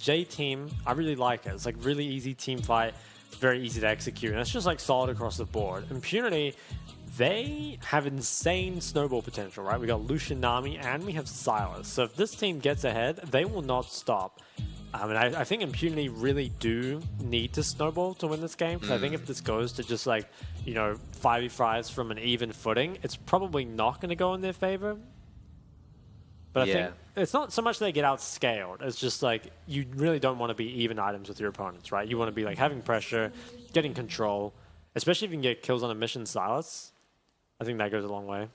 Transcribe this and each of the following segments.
J team, I really like it. It's like really easy team fight. It's very easy to execute. And it's just like solid across the board. Impunity, they have insane snowball potential, right? We got Lucian, Nami, and we have Silas. So if this team gets ahead, they will not stop. And I think Impunity really do need to snowball to win this game, because I think if this goes to just like, you know, 5v5s from an even footing, it's probably not going to go in their favor. But I think it's not so much they get outscaled. It's just like you really don't want to be even items with your opponents, right? You want to be like having pressure, getting control, especially if you can get kills on a mission Silas. I think that goes a long way.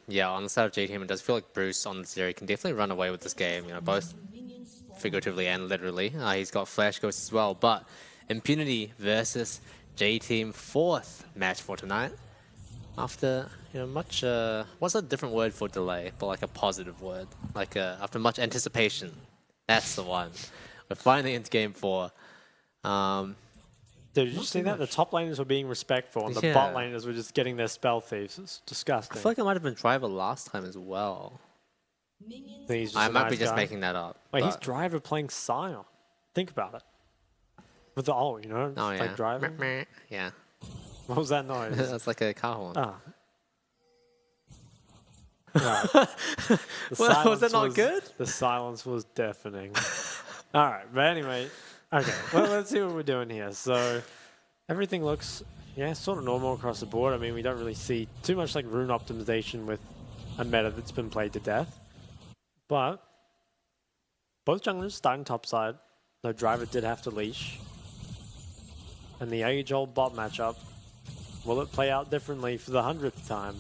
Yeah, on the side of J Team, it does feel like Bruce on the Zeri can definitely run away with this game. You know, both figuratively and literally. He's got Flash Ghost as well. But Impunity versus J Team, fourth match for tonight. After, you know, much, what's a different word for delay, but like a positive word? Like, after much anticipation. That's the one. We're finally into game 4. Dude, did you see that? The top laners were being respectful, and the bot laners were just getting their spell thieves. It's disgusting. I feel like it might have been Driver last time as well. I might be just making that up. Wait, he's Driver playing Scion. Think about it. With the ult, you know? Oh, yeah. Like Driver. Yeah. What was that noise? That's like a car horn. Ah. Right. Well, was that not good? The silence was deafening. All right, but anyway, okay. Well, let's see what we're doing here. So everything looks, sort of normal across the board. I mean, we don't really see too much like rune optimization with a meta that's been played to death. But both junglers starting topside. No Driver did have to leash. And the age-old bot matchup. Will it play out differently for the 100th time?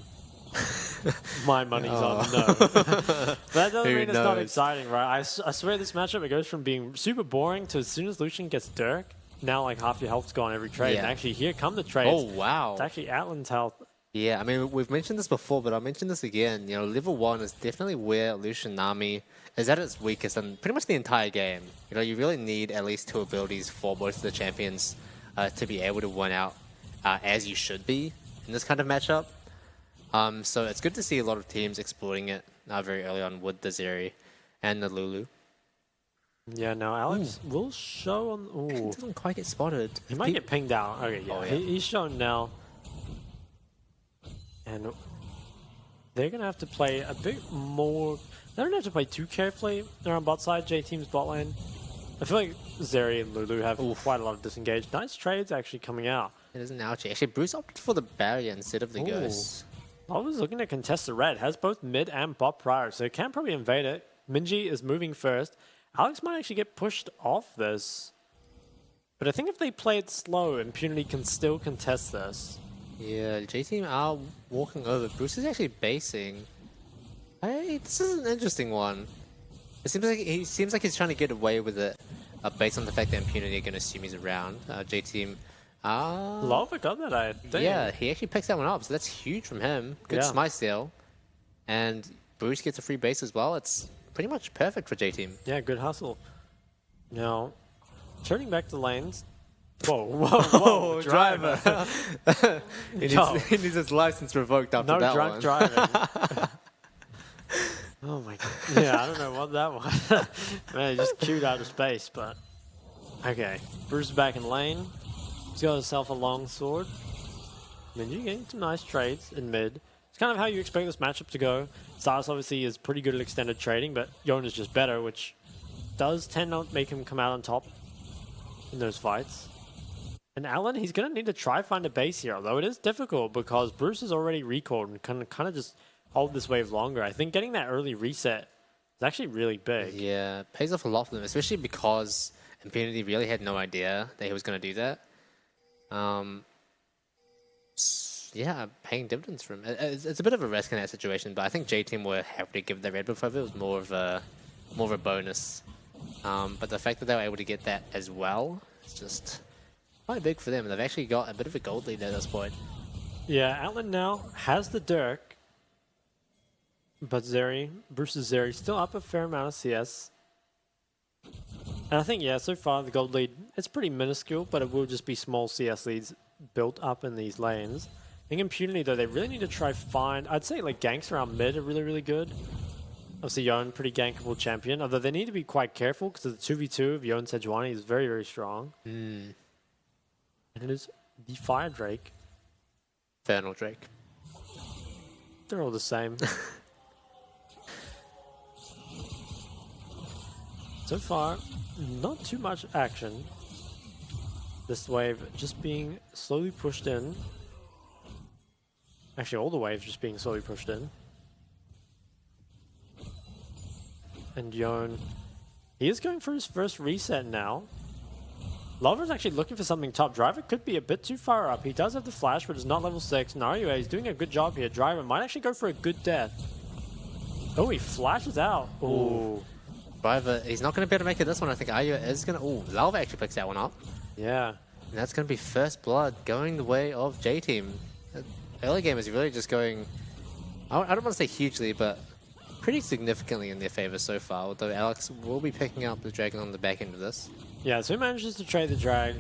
My money's on no. That doesn't mean it's not exciting, right? I swear this matchup, it goes from being super boring to as soon as Lucian gets Dirk, now like half your health's gone every trade. And actually here come the trades. Oh, wow. It's actually Atlan's health. Yeah, I mean, we've mentioned this before, but I'll mention this again. You know, level 1 is definitely where Lucian Nami is at its weakest in pretty much the entire game. You know, you really need at least 2 abilities for both of the champions to be able to win out as you should be in this kind of matchup. So it's good to see a lot of teams exploring it very early on with the Zeri and the Lulu. Yeah, no, Alex will show on... He doesn't quite get spotted. He might get pinged out. Okay, yeah. He's shown now. And they're going to have to play a bit more... They don't have to play too carefully around bot side, J Team's bot lane. I feel like Zeri and Lulu have quite a lot of disengage. Nice trades actually coming out. It is an ouchie. Actually, Bruce opted for the barrier instead of the ghost. I was looking to contest the red. Has both mid and bot prior, so it can probably invade it. Minji is moving first. Alex might actually get pushed off this. But I think if they play it slow, Impunity can still contest this. Yeah, J-Team are walking over. Bruce is actually basing. Hey, this is an interesting one. It seems like he's trying to get away with it based on the fact that Impunity are going to assume he's around. J-Team... Lova got that, I think. Yeah, he actually picks that one up, so that's huge from him. Good smite steal. And Bruce gets a free base as well. It's pretty much perfect for J-Team. Yeah, good hustle. Now, turning back to lanes. Whoa, Driver. He needs his license revoked after that one. No drunk driving. Oh my god. Yeah, I don't know what that was. Man, he just queued out of space, but... Okay, Bruce is back in lane. He's got himself a long sword. Minji getting some nice trades in mid. It's kind of how you expect this matchup to go. Silas obviously is pretty good at extended trading, but Yon is just better, which does tend to make him come out on top in those fights. And Alan, he's going to need to try find a base here, although it is difficult because Bruce is already recalled and can kind of just hold this wave longer. I think getting that early reset is actually really big. Yeah, it pays off a lot for them, especially because Impunity really had no idea that he was going to do that. Yeah, paying dividends from it. It's a bit of a risk in that situation, but I think J-Team were happy to give the red buff over. It was more of a bonus. But the fact that they were able to get that as well is just quite big for them. They've actually got a bit of a gold lead at this point. Yeah, Outland now has the Dirk, but Bruce's Zeri still up a fair amount of CS. And I think, so far the gold lead, it's pretty minuscule, but it will just be small CS leads built up in these lanes. I think Impunity, though, they really need to try find... I'd say, like, ganks around mid are really, really good. Obviously, Yon, pretty gankable champion, although they need to be quite careful because the 2v2 of Yon Sejuani is very, very strong. And it is the Fire Drake. Infernal Drake. They're all the same. So far, not too much action. This wave just being slowly pushed in. Actually, all the waves just being slowly pushed in. And Yon, he is going for his first reset now. Lover's actually looking for something top. Driver could be a bit too far up. He does have the flash, but it's not level 6. Narua is doing a good job here. Driver might actually go for a good death. Oh, he flashes out. Ooh. Driver, he's not going to be able to make it this one. I think Ayu is going to... Ooh, Lalva actually picks that one up. Yeah. And that's going to be first blood going the way of J-Team. Early game is really just going... I don't want to say hugely, but pretty significantly in their favor so far. Although Alex will be picking up the Dragon on the back end of this. Yeah, so he manages to trade the drag,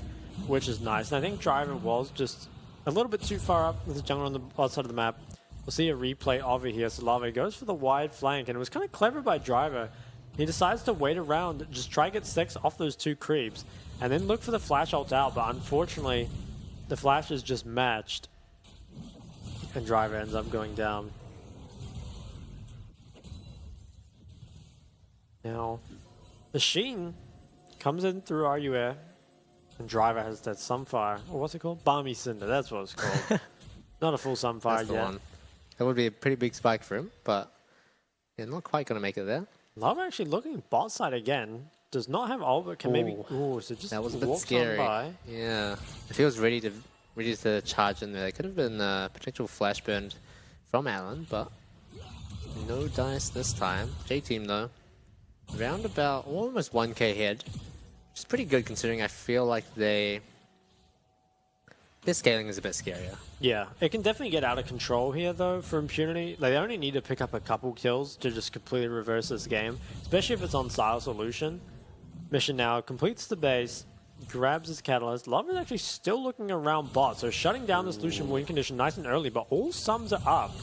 which is nice. And I think Driver was just a little bit too far up with the jungle on the outside of the map. We'll see a replay of it here. So Lava goes for the wide flank, and it was kind of clever by Driver. He decides to wait around, just try to get 6 off those 2 creeps, and then look for the flash ult out, but unfortunately, the flash is just matched, and Driver ends up going down. Now, the Sheen comes in through RUA, and Driver has that Sunfire, or what's it called? Balmy Cinder, that's what it's called. Not a full Sunfire that's the yet. One. That would be a pretty big spike for him, but yeah, not quite going to make it there. Lava actually looking bot side again. Does not have ult, but can maybe... Ooh, so just that was a bit scary. By. Yeah. If he was ready to charge in there, there could have been a potential flash burn from Alan, but no dice this time. J-Team, though, round about almost 1k head, which is pretty good considering I feel like their scaling is a bit scarier. Yeah, it can definitely get out of control here, though, for Impunity. Like, they only need to pick up a couple kills to just completely reverse this game, especially if it's on Silas or Lucian. Mission now completes the base, grabs his catalyst. Love is actually still looking around bot, so shutting down this Lucian win condition nice and early, but all sums are up.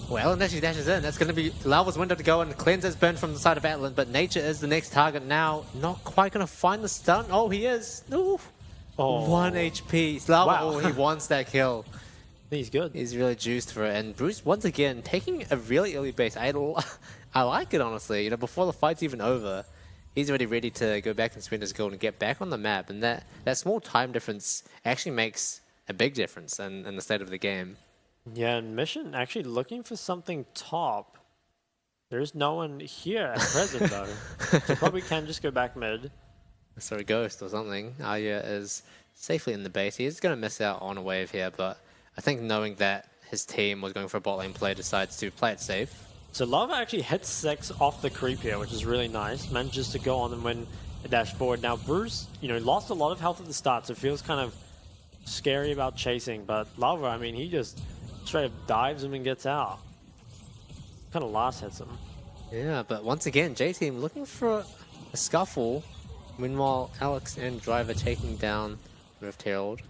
Well, and actually dashes in. That's going to be Lava's window to go and cleanse his burn from the side of Atlan, but Nature is the next target now. Not quite going to find the stun. Oh, he is. Ooh. Oh. 1 HP. Lava, wow. Oh, he wants that kill. He's good. He's really juiced for it. And Bruce, once again, taking a really early base. I like it, honestly. You know, before the fight's even over, he's already ready to go back and spend his gold and get back on the map. And that small time difference actually makes a big difference in the state of the game. Yeah, and Mission actually looking for something top. There's no one here at present, though. So probably can just go back mid. So a ghost or something. Arya is safely in the base. He is going to miss out on a wave here, but I think knowing that his team was going for a bot lane play, decides to play it safe. So Lava actually hits 6 off the creep here, which is really nice. Manages to go on and win a dash forward. Now Bruce, you know, lost a lot of health at the start, so it feels kind of scary about chasing. But Lava, I mean, he just straight up dives him and gets out. Kind of last hits him. Yeah, but once again, J-Team looking for a scuffle. Meanwhile, Alex and Driver taking down Rift Herald.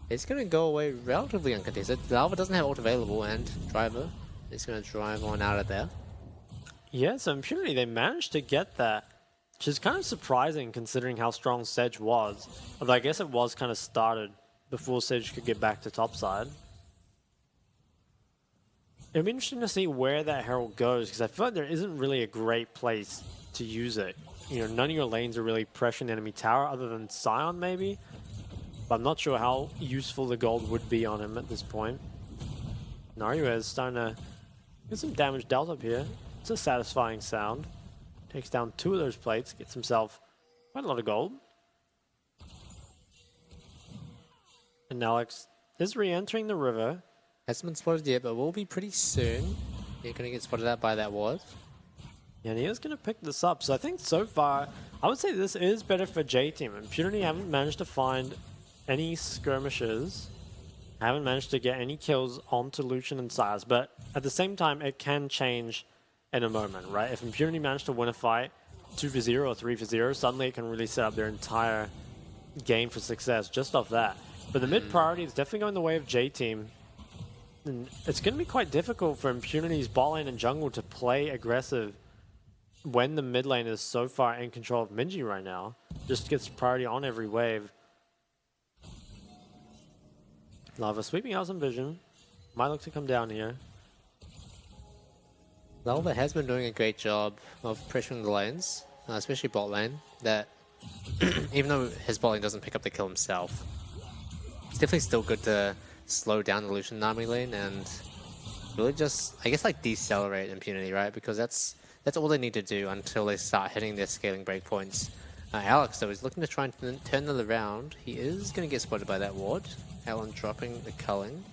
It's going to go away relatively uncontested. Lava doesn't have ult available, and Driver is going to drive on out of there. Yeah, so Impunity, they managed to get that, which is kind of surprising considering how strong Sedge was. Although I guess it was kind of started before Sedge could get back to topside. It'll be interesting to see where that Herald goes, because I feel like there isn't really a great place to use it. You know, none of your lanes are really pressuring enemy tower other than Scion maybe. But I'm not sure how useful the gold would be on him at this point. Narua is starting to get some damage dealt up here. It's a satisfying sound. Takes down 2 of those plates, gets himself quite a lot of gold. And Alex is re-entering the river. Hasn't been spotted yet, but will be pretty soon. You're going to get spotted out by that ward. Yeah, and he is going to pick this up. So I think so far, I would say this is better for J-Team. Impunity haven't managed to find any skirmishes. Haven't managed to get any kills onto Lucian and Silas. But at the same time, it can change in a moment, right? If Impunity managed to win a fight 2-0 or 3-0, suddenly it can really set up their entire game for success just off that. But the mid priority is definitely going the way of J-Team. And it's going to be quite difficult for Impunity's bot lane and jungle to play aggressive when the mid lane is so far in control of Minji right now. Just gets priority on every wave. Lava sweeping out some vision. Might look to come down here. Lava has been doing a great job of pressuring the lanes, especially bot lane, that even though his bot lane doesn't pick up the kill himself, it's definitely still good to slow down the Lucian Nami lane and really just, I guess, like decelerate Impunity, right? Because that's all they need to do until they start hitting their scaling breakpoints. Alex, though, is looking to try and turn it around. He is going to get spotted by that ward. Alan dropping the culling.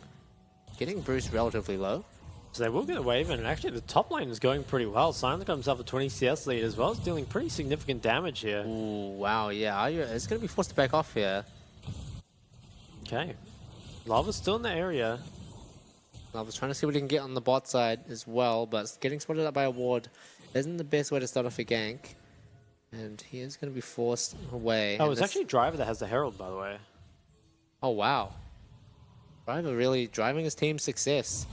Getting Bruce relatively low. So they will get a wave, and actually the top lane is going pretty well. Silence got himself a 20 CS lead as well. It's dealing pretty significant damage here. Ooh, wow, yeah. It's going to be forced to back off here. Okay. Lava's still in the area. Lava's trying to see what he can get on the bot side as well, but getting spotted up by a ward isn't the best way to start off a gank. And he is going to be forced away. Oh, it's actually Driver that has the Herald, by the way. Oh, wow. Driver really driving his team's success.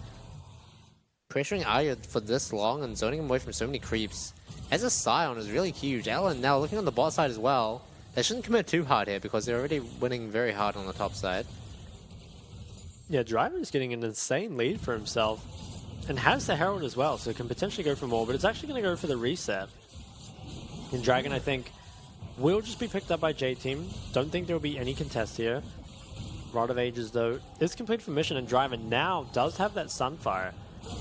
Pressuring Arya for this long and zoning him away from so many creeps. As a Scion is really huge. Alan now looking on the bot side as well. They shouldn't commit too hard here because they're already winning very hard on the top side. Yeah, Driver is getting an insane lead for himself. And has the Herald as well, so can potentially go for more, but it's actually going to go for the reset. And Dragon, I think, will just be picked up by J-Team. Don't think there will be any contest here. Rod of Ages, though, is complete for mission, and Driver now does have that Sunfire.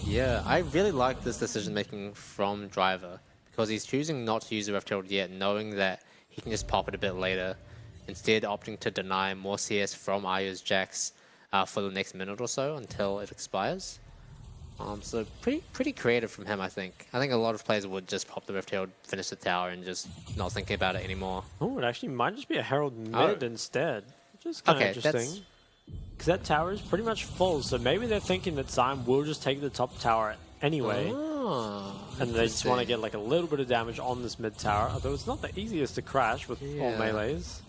Yeah, I really like this decision-making from Driver because he's choosing not to use the Rift Herald yet, knowing that he can just pop it a bit later, instead opting to deny more CS from Arya's Jax for the next minute or so until it expires. So pretty creative from him, I think. I think a lot of players would just pop the Rift Herald, finish the tower, and just not thinking about it anymore. Oh, it actually might just be a Herald mid instead, which is kind of interesting. Because that tower is pretty much full, so maybe they're thinking that Sion will just take the top tower anyway. And they just want to get like a little bit of damage on this mid tower, although it's not the easiest to crash with all melees.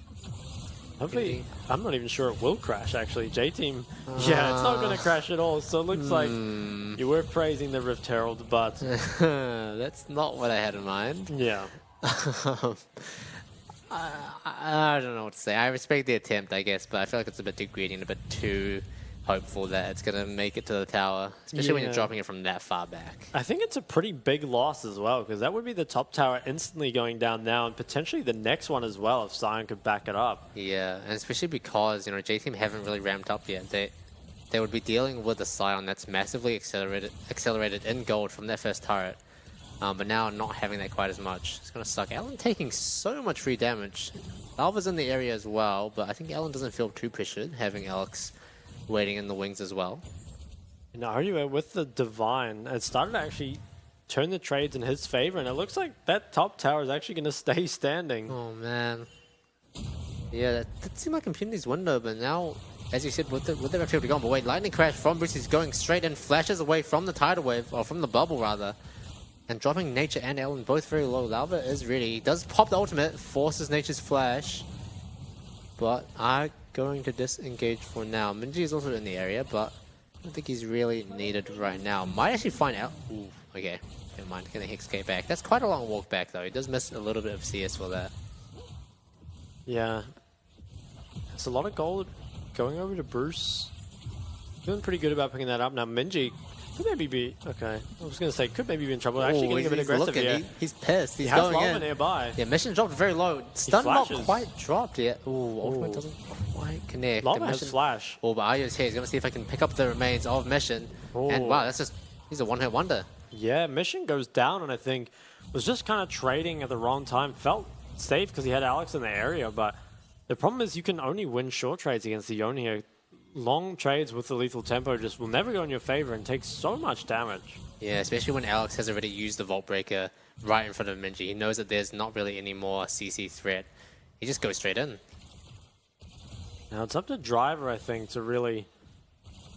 Hopefully, I'm not even sure it will crash actually. J-Team, yeah, it's not going to crash at all, so it looks like you were praising the Rift Herald, but... That's not what I had in mind. Yeah. I don't know what to say. I respect the attempt, I guess, but I feel like it's a bit too greedy and a bit too hopeful that it's going to make it to the tower, especially when you're dropping it from that far back. I think it's a pretty big loss as well, because that would be the top tower instantly going down now, and potentially the next one as well if Sion could back it up. Yeah, and especially because, J-Team haven't really ramped up yet. They would be dealing with a Sion that's massively accelerated in gold from their first turret. But now not having that quite as much. It's going to suck. Alan taking so much free damage. Alva's in the area as well, but I think Alan doesn't feel too pressured having Alex waiting in the wings as well. And Arya with the Divine, it started to actually turn the trades in his favor, and it looks like that top tower is actually going to stay standing. Oh, man. Yeah, that seemed like Impunity's window, but now, as you said, with the Rift Herald gone, but wait, Lightning Crash from Bruce is going straight in, flashes away from the tidal wave, or from the bubble rather. And dropping Nature and Ellen both very low. Lava is ready. He does pop the ultimate, forces Nature's flash. But are going to disengage for now. Minji is also in the area, but I don't think he's really needed right now. Might actually find out. Ooh, okay. Never mind. Gonna Hexgate back. That's quite a long walk back though. He does miss a little bit of CS for that. Yeah. It's a lot of gold going over to Bruce. Feeling pretty good about picking that up. Now Minji could maybe be... Okay. I was going to say, could maybe be in trouble. Actually getting a bit aggressive here. He's pissed. He's he has going Lava in. nearby. Yeah, mission dropped very low. Stun not quite dropped yet. Ooh, ultimate doesn't quite connect. Lava has flash. Oh, but Arya's here. He's going to see if I can pick up the remains of Mission. Ooh. And wow, he's a one-hit wonder. Yeah, Mission goes down and I think was just kind of trading at the wrong time. Felt safe because he had Alex in the area, but the problem is you can only win short trades against the Yone here. Long trades with the lethal tempo just will never go in your favor and take so much damage. Yeah, especially when Alex has already used the Vault Breaker right in front of Minji. He knows that there's not really any more CC threat. He just goes straight in. Now it's up to Driver, I think, to really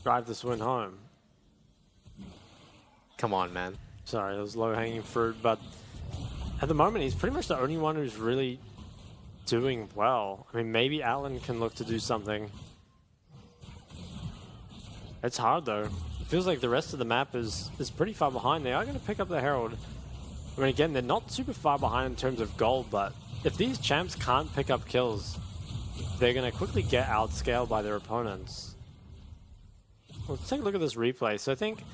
drive this win home. Come on, man. Sorry, that was low-hanging fruit, but at the moment he's pretty much the only one who's really doing well. I mean, maybe Alan can look to do something. It's hard though. It feels like the rest of the map is pretty far behind. They are going to pick up the Herald. I mean, again, they're not super far behind in terms of gold, but if these champs can't pick up kills, they're going to quickly get outscaled by their opponents. Let's take a look at this replay. So I think,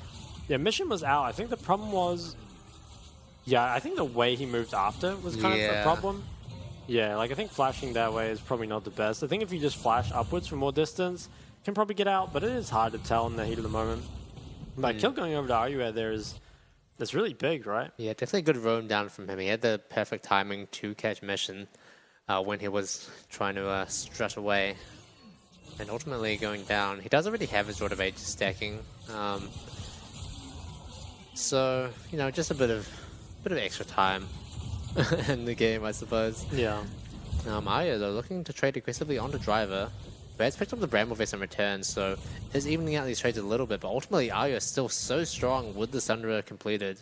yeah, Mission was out. I think the problem was, yeah, I think the way he moved after was kind of a problem. Yeah, like I think flashing that way is probably not the best. I think if you just flash upwards for more distance, you can probably get out, but it is hard to tell in the heat of the moment. But kill going over to Arue there is, that's really big, right? Yeah, definitely a good roam down from him. He had the perfect timing to catch Mission when he was trying to strut away. And ultimately going down. He does already have his Rod of Ages stacking. So, you know, just a bit of extra time in the game, I suppose. Yeah. Arya, though, looking to trade aggressively onto Driver. Bad's picked up the Bramble Vest in return, so is evening out these trades a little bit, but ultimately Arya is still so strong with the Sundra completed.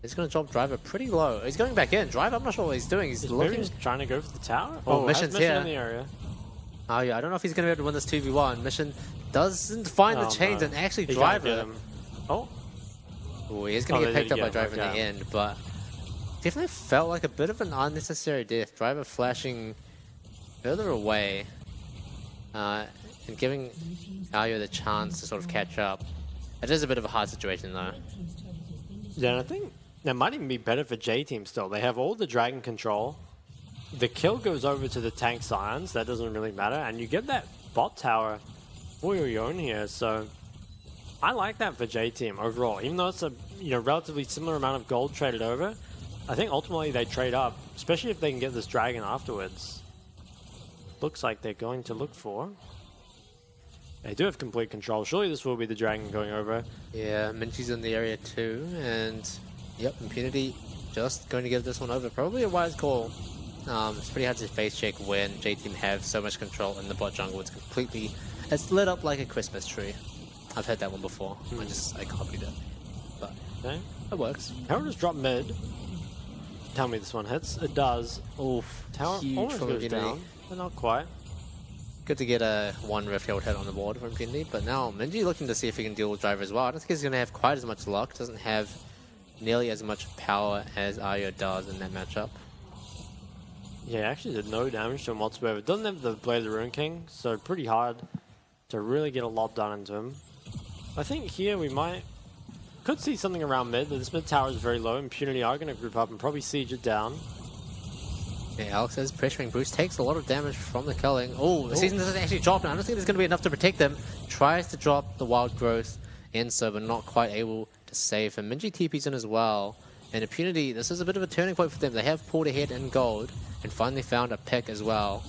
He's going to drop Driver pretty low. He's going back in. Driver, I'm not sure what he's doing. He's looking... Maybe trying to go for the tower? Oh, Mission's Mission here. in the area. Oh yeah, I don't know if he's going to be able to win this 2v1. Mission doesn't find the chains and actually Driver. Oh, he's going to get picked up by Driver in the end, but definitely felt like a bit of an unnecessary death. Driver flashing further away and giving Ayo the chance to sort of catch up. It is a bit of a hard situation though. Yeah, and I think that might even be better for J Team still. They have all the Dragon control. The kill goes over to the tank Scions. That doesn't really matter. And you get that bot tower for your own here. So I like that for J Team overall. Even though it's a relatively similar amount of gold traded over, I think ultimately they trade up, especially if they can get this Dragon afterwards. Looks like they're going to look for. They do have complete control. Surely this will be the Dragon going over. Yeah, Minchi's in the area too. And yep, Impunity just going to give this one over. Probably a wise call. It's pretty hard to face check when J-Team have so much control in the bot jungle. It's lit up like a Christmas tree. I've heard that one before. I copied it. But okay, it works. Tower just dropped mid. Tell me this one hits. It does. Oof. Tower almost goes down, but not quite. Good to get a one Rift Hill hit on the board from Impunity, but now Minji looking to see if he can deal with Driver as well. I don't think he's going to have quite as much luck. Doesn't have nearly as much power as Arya does in that matchup. Yeah, actually did no damage to him whatsoever. Doesn't have the Blade of the Rune King, so pretty hard to really get a lot done into him. I think here we could see something around mid, but this mid tower is very low. Impunity are going to group up and probably siege it down. Yeah, Alex is pressuring. Bruce takes a lot of damage from the killing. Oh, the season doesn't actually drop. I don't think there's going to be enough to protect them. Tries to drop the Wild Growth in, so but not quite able to save him. Minji TP's in as well. And Impunity, this is a bit of a turning point for them. They have pulled ahead in gold and finally found a pick as well.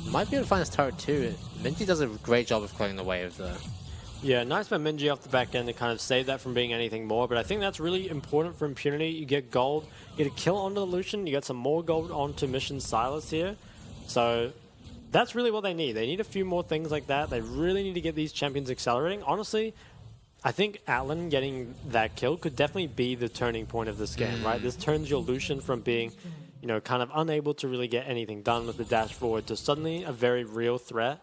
Might be able to find this turret too. Minji does a great job of clearing the wave though. Yeah, nice by Minji off the back end to kind of save that from being anything more, but I think that's really important for Impunity. You get gold, you get a kill onto the Lucian, you get some more gold onto Mission Silas here. So that's really what they need. They need a few more things like that. They really need to get these champions accelerating. Honestly, I think Atlan getting that kill could definitely be the turning point of this game, right? This turns your Lucian from being, kind of unable to really get anything done with the dash forward to suddenly a very real threat.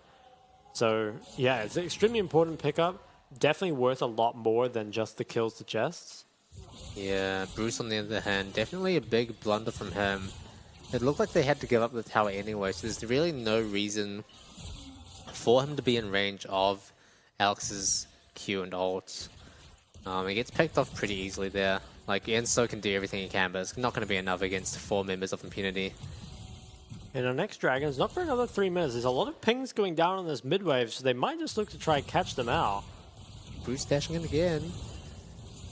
So, yeah, it's an extremely important pickup. Definitely worth a lot more than just the kills to chests. Yeah, Bruce on the other hand, definitely a big blunder from him. It looked like they had to give up the tower anyway, so there's really no reason for him to be in range of Alex's Q and ult. He gets picked off pretty easily there. Like, Enso can do everything he can, but it's not going to be enough against 4 members of Impunity. And our next Dragon's not for another 3 minutes. There's a lot of pings going down on this mid wave, so they might just look to try and catch them out. Bruce dashing in again.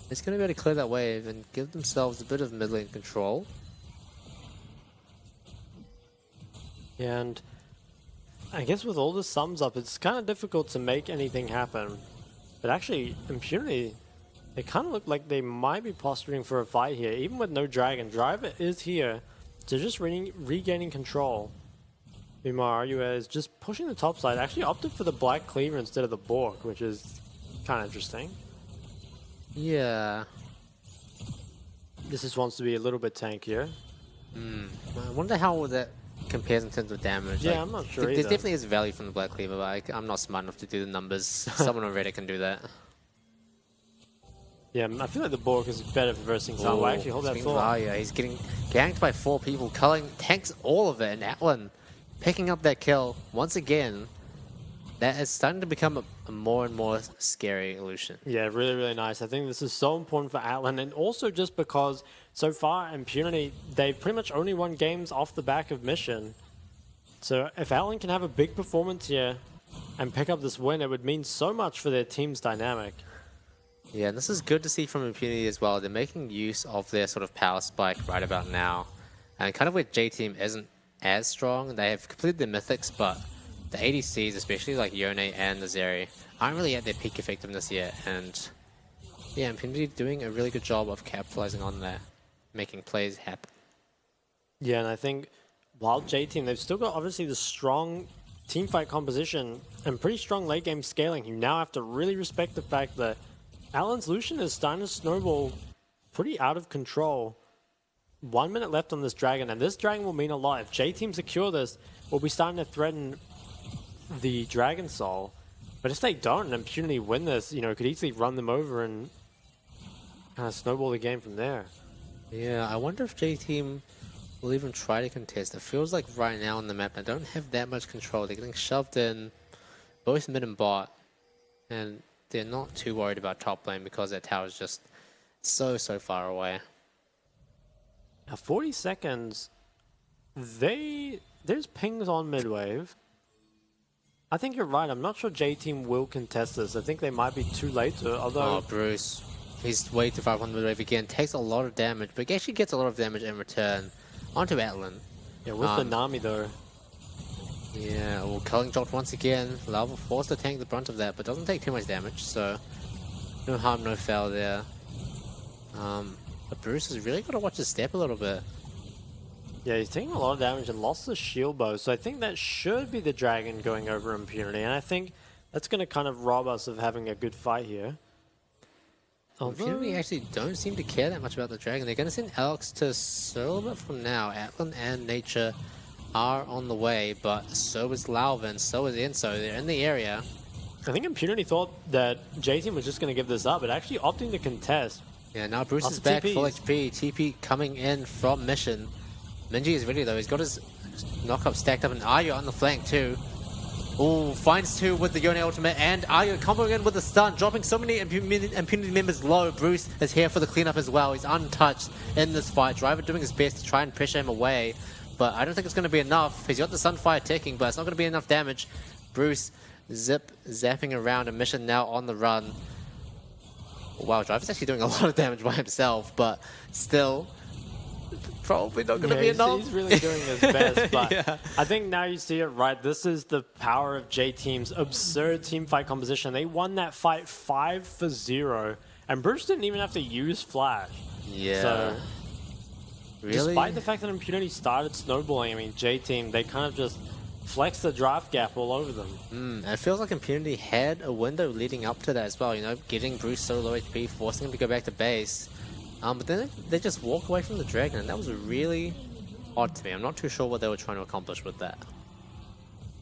It's going to be able to clear that wave and give themselves a bit of mid lane control. And I guess with all the sums up, it's kind of difficult to make anything happen. But actually, Impunity, they kind of look like they might be posturing for a fight here. Even with no Dragon, Driver is here. So just regaining control. Meanwhile, RUA is just pushing the top side. Actually opted for the Black Cleaver instead of the Bork, which is kind of interesting. Yeah. This just wants to be a little bit tankier. I wonder how that compares in terms of damage. Yeah, I'm not sure There either. definitely is value from the Black Cleaver, but I'm not smart enough to do the numbers. Someone on Reddit can do that. Yeah, I feel like the Bork is better for versing Sun. Well, actually, hold that thought. Yeah, he's getting ganked by 4 people. Culling tanks all of it, and Atlan picking up that kill once again. That is starting to become a more and more scary illusion. Yeah, really, really nice. I think this is so important for Atlan, and also just because so far Impunity, they've pretty much only won games off the back of Mission. So if Atlan can have a big performance here and pick up this win, it would mean so much for their team's dynamic. Yeah, and this is good to see from Impunity as well. They're making use of their sort of power spike right about now. And kind of where J-Team isn't as strong, they have completed their mythics, but the ADCs, especially like Yone and Nazeri, aren't really at their peak effectiveness yet. And yeah, Impunity doing a really good job of capitalizing on that, making plays happen. Yeah, and I think while J-Team, they've still got obviously the strong teamfight composition and pretty strong late game scaling. You now have to really respect the fact that Atlan's Lucian is starting to snowball pretty out of control. 1 minute left on this dragon, and this dragon will mean a lot. If J-Team secure this, we'll be starting to threaten the Dragon Soul. But if they don't and Impunity win this, you know, it could easily run them over and kind of snowball the game from there. Yeah, I wonder if J-Team will even try to contest. It feels like right now on the map, they don't have that much control. They're getting shoved in both mid and bot, and they're not too worried about top lane because that tower is just so far away. Now 40 seconds, there's pings on mid-wave. I think you're right. I'm not sure J-Team will contest this. I think they might be too late to, although... Oh, Bruce. He's way too far on mid-wave again. Takes a lot of damage, but he actually gets a lot of damage in return onto Atlan. Yeah, with the Nami though. Yeah, well, Culling dropped once again. Lava forced to tank the brunt of that, but doesn't take too much damage, so no harm, no foul there. But Bruce has really got to watch his step a little bit. Yeah, he's taking a lot of damage and lost the shield bow, so I think that should be the dragon going over Impunity, and I think that's going to kind of rob us of having a good fight here. Impunity actually don't seem to care that much about the dragon. They're going to send Alex to Searle, but from now, Atlan and Nature are on the way, but so is Lauven, so is Enso. They're in the area. I think Impunity thought that J-Team was just going to give this up, but actually opting to contest. Yeah, now Bruce is back, full HP. TP coming in from Mission. Minji is ready though. He's got his knock-up stacked up, and Ayo on the flank too. Ooh, finds 2 with the Yone ultimate, and Ayo coming in with the stun, dropping so many Impunity members low. Bruce is here for the cleanup as well. He's untouched in this fight. Driver doing his best to try and pressure him away, but I don't think it's going to be enough. He's got the Sunfire ticking, but it's not going to be enough damage. Bruce zapping around, a Mission now on the run. Wow, Driver's actually doing a lot of damage by himself, but still... probably not going to be enough. He's really doing his best, but yeah. I think now you see it right. This is the power of J-Team's absurd team fight composition. They won that fight 5-0, and Bruce didn't even have to use Flash. Yeah. So, really? Despite the fact that Impunity started snowballing, I mean, J-Team, they kind of just flexed the draft gap all over them. It feels like Impunity had a window leading up to that as well, you know, getting Bruce so low HP, forcing him to go back to base. But then they just walk away from the dragon, and that was really odd to me. I'm not too sure what they were trying to accomplish with that.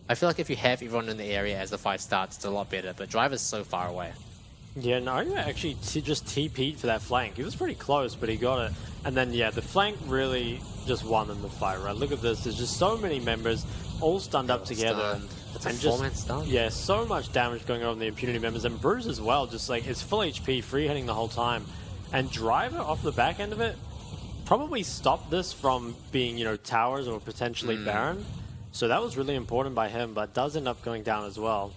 I feel like if you have everyone in the area as the fight starts, it's a lot better, but Driver's so far away. Yeah, no, actually just TP'd for that flank. He was pretty close, but he got it. And then, yeah, the flank really just won in the fight, right? Look at this. There's just so many members all stunned up together. It's a 4-man stun. Yeah, so much damage going on the Impunity members. And Bruce as well, just like, it's full HP, free hitting the whole time. And Driver, off the back end of it, probably stopped this from being, you know, towers or potentially Baron. So that was really important by him, but does end up going down as well.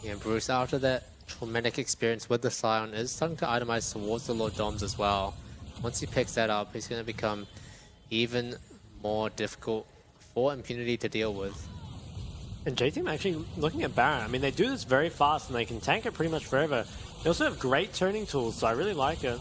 Yeah, Bruce, after that traumatic experience with the Scion, is starting to itemize towards the Lord Doms as well. Once he picks that up, he's going to become even more difficult for Impunity to deal with. And J-Team actually looking at Baron, I mean, they do this very fast and they can tank it pretty much forever. They also have great turning tools, so I really like it.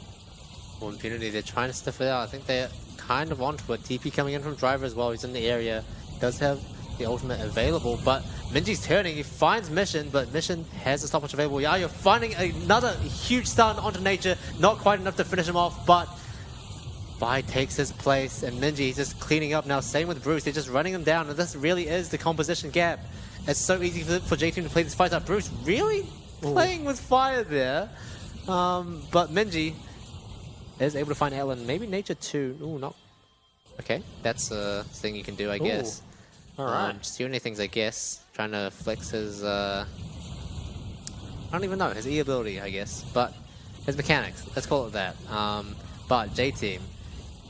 For Impunity, they're trying to sniff it out. I think they're kind of onto it. TP coming in from Driver as well. He's in the area. Does have the ultimate available, but Minji's turning. He finds Mission, but Mission has the stopwatch available. Yeah, you're finding another huge stun onto Nature. Not quite enough to finish him off, but Vi takes his place, and Minji is just cleaning up now. Same with Bruce. They're just running him down, and this really is the composition gap. It's so easy for J-Team to play this fight up. Bruce really playing with fire there. But Minji is able to find Ellen. Maybe Nature 2. Ooh, not. Okay, that's a thing you can do, I guess. Alright. Just doing things, I guess. Trying to flex his, I don't even know, his E ability, I guess. But his mechanics, let's call it that. But J-Team,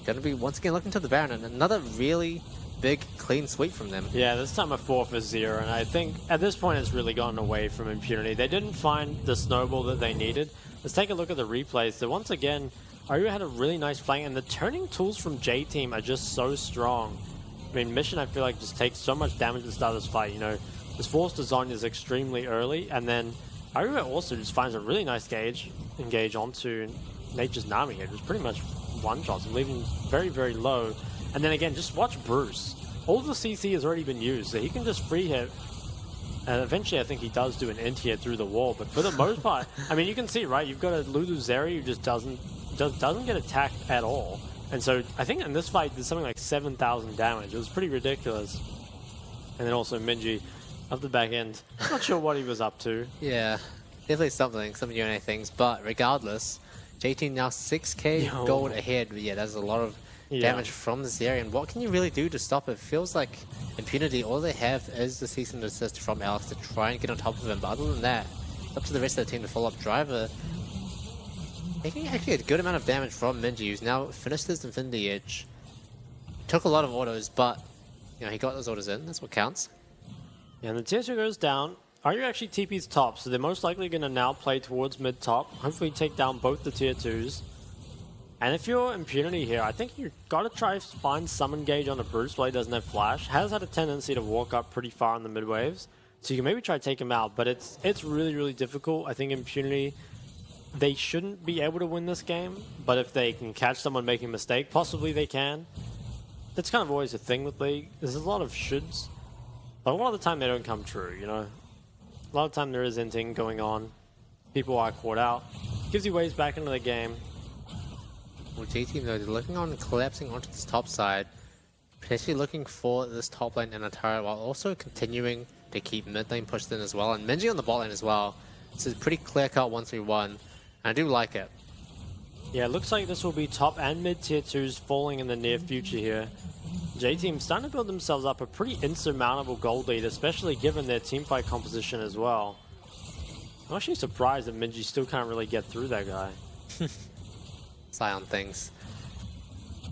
gonna be once again looking to the Baron, and another really big clean sweep from them. Yeah, this time a 4 for 0, and I think at this point it's really gotten away from Impunity. They didn't find the snowball that they needed. Let's take a look at the replays. So once again, Arya had a really nice flank, and the turning tools from J-Team are just so strong. I mean, Mission, I feel like, just takes so much damage at the start of this fight. You know, this forced design is extremely early, and then Arya also just finds a really nice engage onto Nature's Nami here. Just pretty much one-shots and leaving very, very low. And then again, just watch Bruce. All the CC has already been used, so he can just free hit. And eventually, I think he does do an int here through the wall. But for the most part, I mean, you can see, right? You've got a Lulu Zeri who just doesn't get attacked at all. And so I think in this fight, there's something like 7,000 damage. It was pretty ridiculous. And then also Minji up the back end. Not sure what he was up to. Yeah, definitely some unique things. But regardless, J-Team now 6k gold ahead. But yeah, that's a lot of damage from this area. And what can you really do to stop it? It feels like Impunity, all they have is the cease and desist from Alex to try and get on top of him. But other than that, it's up to the rest of the team to follow up. Driver making actually a good amount of damage from Minji, who's now finished his Infinity Edge. Took a lot of autos, but you know, he got those autos in. That's what counts. Yeah, and the tier 2 goes down. Arya actually TP's top, so they're most likely going to now play towards mid-top. Hopefully take down both the tier 2s. And if you're Impunity here, I think you've got to try to find some engage on a Bruce while he doesn't have flash. Has had a tendency to walk up pretty far on the mid-waves, so you can maybe try to take him out, but it's really, really difficult. I think Impunity, they shouldn't be able to win this game, but if they can catch someone making a mistake, possibly they can. That's kind of always a thing with League. There's a lot of shoulds, but a lot of the time they don't come true, you know? A lot of the time there is inting going on. People are caught out. Gives you ways back into the game. Well, J-Team though, they're looking on collapsing onto this top side, potentially looking for this top lane and a turret, while also continuing to keep mid lane pushed in as well, and Minji on the bot lane as well. This is pretty clear cut 1-3-1, and I do like it. Yeah, it looks like this will be top and mid tier 2s falling in the near future here. J-Team starting to build themselves up a pretty insurmountable gold lead, especially given their teamfight composition as well. I'm actually surprised that Minji still can't really get through that guy. Eye on things.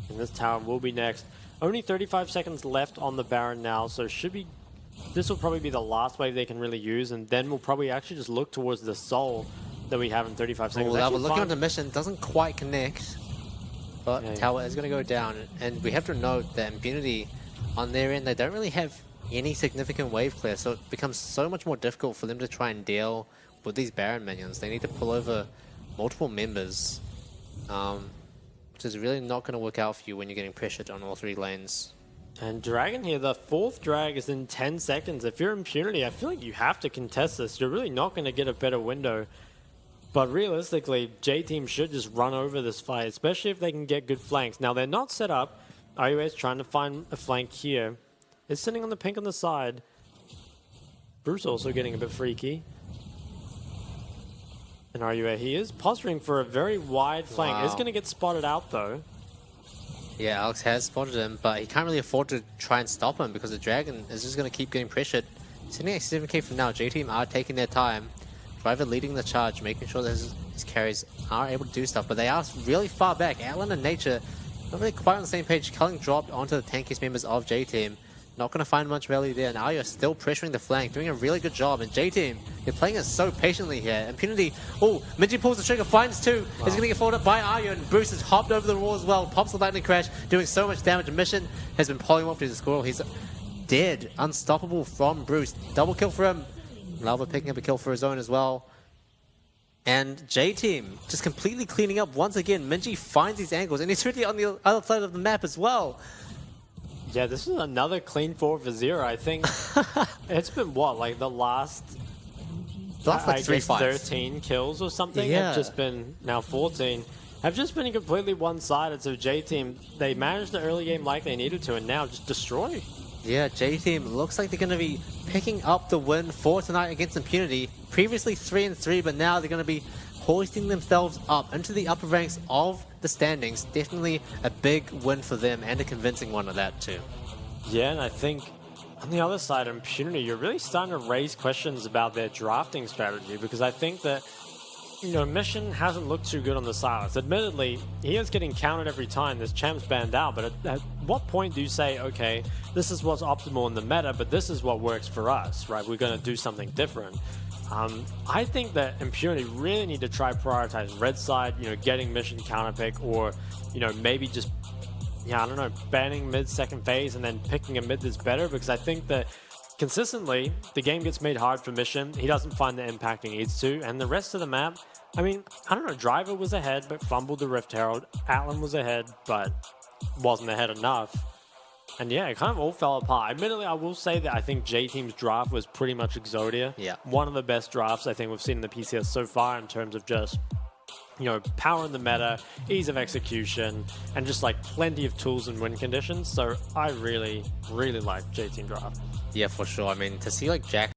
And this tower will be next. Only 35 seconds left on the Baron now, so this will probably be the last wave they can really use, and then we'll probably actually just look towards the soul that we have in 35 seconds. We're looking at the mission, doesn't quite connect, but tower is going to go down, and we have to note that Impunity on their end, they don't really have any significant wave clear, so it becomes so much more difficult for them to try and deal with these Baron minions. They need to pull over multiple members, which is really not going to work out for you when you're getting pressured on all three lanes. And Dragon here, the 4th drag is in 10 seconds. If you're Impunity, I feel like you have to contest this. You're really not going to get a better window. But realistically, J-Team should just run over this fight, especially if they can get good flanks. Now, they're not set up. IUA's trying to find a flank here. It's sitting on the pink on the side. Bruce also getting a bit freaky. And RUA, he is posturing for a very wide flank. Wow. Is going to get spotted out, though. Yeah, Alex has spotted him, but he can't really afford to try and stop him because the Dragon is just going to keep getting pressured. Sitting at 7k from now, J-Team are taking their time. Driver leading the charge, making sure that his carries are able to do stuff, but they are really far back. Atlan and Nature, not really quite on the same page. Culling dropped onto the tankiest members of J-Team. Not going to find much value there. Now you're still pressuring the flank, doing a really good job. And J-Team, they're playing it so patiently here. Impunity, oh, Minji pulls the trigger, finds two. Wow. Is going to get followed up by Arya, and Bruce has hopped over the wall as well. Pops the lightning crash, doing so much damage. Mission has been pulling him off to the squirrel. He's dead, unstoppable from Bruce. Double kill for him. Lava picking up a kill for his own as well. And J-Team just completely cleaning up once again. Minji finds these angles, and he's really on the other side of the map as well. Yeah, this is another clean 4 for 0. I think it's been what, like the last like 3 fights. 13 kills or something. Yeah. Have just been now 14. Have just been completely one-sided. So J-Team, they managed the early game like they needed to, and now just destroy. Yeah, J-Team looks like they're going to be picking up the win for tonight against Impunity. Previously 3-3, but now they're going to be hoisting themselves up into the upper ranks of the standings. Definitely a big win for them and a convincing one at that too. Yeah, and I think on the other side, Impunity, you're really starting to raise questions about their drafting strategy, because I think that, Mission hasn't looked too good on the silence. Admittedly, he is getting counted every time this champ's banned out, but at what point do you say, okay, this is what's optimal in the meta, but this is what works for us, right? We're going to do something different. I think that Impunity really need to try prioritize red side, getting Mission counterpick, or, maybe just, I don't know, banning mid second phase and then picking a mid that's better, because I think that consistently the game gets made hard for Mission. He doesn't find the impact he needs to, and the rest of the map, I don't know, Driver was ahead but fumbled the Rift Herald. Atlan was ahead but wasn't ahead enough. And yeah, it kind of all fell apart. Admittedly, I will say that I think J-Team's draft was pretty much Exodia. Yeah. One of the best drafts I think we've seen in the PCS so far in terms of just, power in the meta, ease of execution, and just like plenty of tools and win conditions. So I really, really like J-Team draft. Yeah, for sure. I mean, to see like Jack